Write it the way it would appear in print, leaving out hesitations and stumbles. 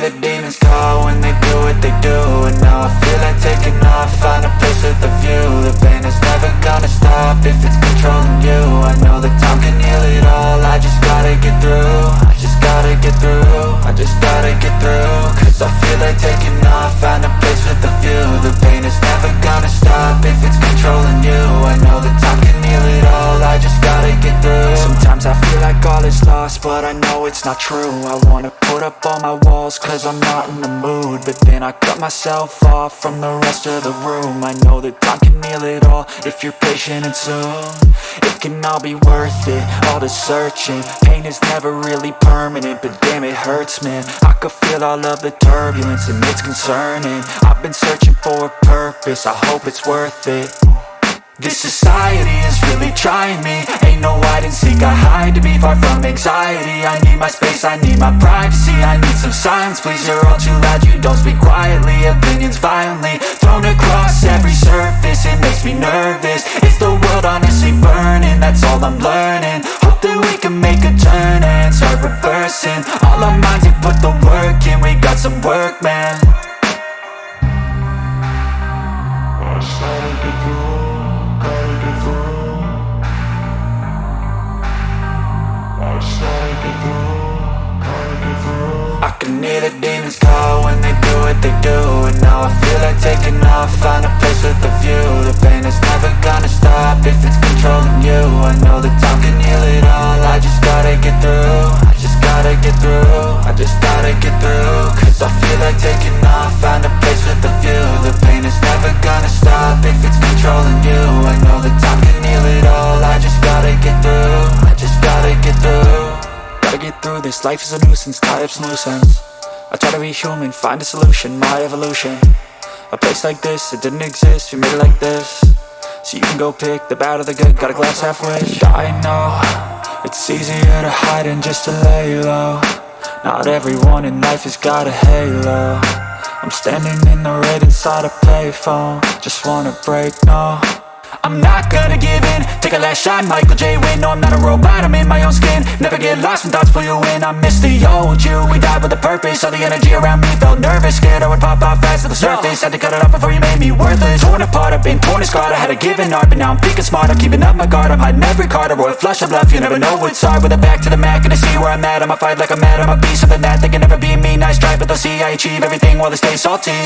hear the demons call when they do what they do. And now I feel like taking off, find a place with a view. The pain is never gonna stop if it's controlling you. I know that time can heal it all, I just gotta get through. I just gotta get through, I just gotta get through. Cause I feel like taking off, find a place with a view. The pain is never gonna stop if it's controlling you. I know that time can heal it all, I just gotta get through. Sometimes I feel like all is lost, but I know it's not true. I wanna put up all my walls cause I'm not in the mood, but then I cut myself off from the rest of the room. I know that time can heal it all if you're patient and soon it can all be worth it, all the searching. Pain is never really permanent, but damn it hurts, man. I could feel all of the turbulence and it's concerning. I've been searching for a purpose, I hope it's worth it. This society is really trying me. Ain't no hide and seek, I hide to be far from anxiety. I need my space, I need my privacy. I need some silence, please, you're all too loud. You don't speak quietly, opinions violently thrown across every surface. It makes me nervous, is the world honestly burning? That's all I'm learning. Hope that we can make a turn and start reversing all our minds and put the work in. We got some work, man. I can hear the demons call when they do what they do. And now I feel like taking off, find a place with a view. The pain is never gonna stop if it's controlling you. I know that time can heal it all, I just gotta get through. I just gotta get through, I just gotta get through. Cause I feel like taking off, find a place with a view. The pain is never gonna stop if it's controlling you. I know that time can heal it all, I just gotta get through. I just gotta get through. Gotta get through this, life is a nuisance, tie up some loose ends. I try to be human, find a solution, my evolution. A place like this, it didn't exist, we made it like this. So you can go pick the bad or the good, got a glass half wish. I know, it's easier to hide than just to lay low. Not everyone in life has got a halo. I'm standing in the red inside a payphone, just wanna break, no. I'm not gonna give in, take a last shot, Michael J. Win. No, I'm not a robot, I'm in my own skin. Never get lost when thoughts pull you in. I miss the old you, we died with a purpose. All the energy around me felt nervous, scared I would pop out fast to the surface. Had to cut it off before you made me worthless. Torn apart, I've been torn and scarred. I had a given art, but now I'm thinking smart. I'm keeping up my guard, I'm hiding every card. A royal flush of bluff, you never know what's hard. With a back to the mat, gonna see where I'm at. I'ma fight like I'm mad, I'ma be something that they can never be me. Nice try, but they'll see I achieve everything while they stay salty.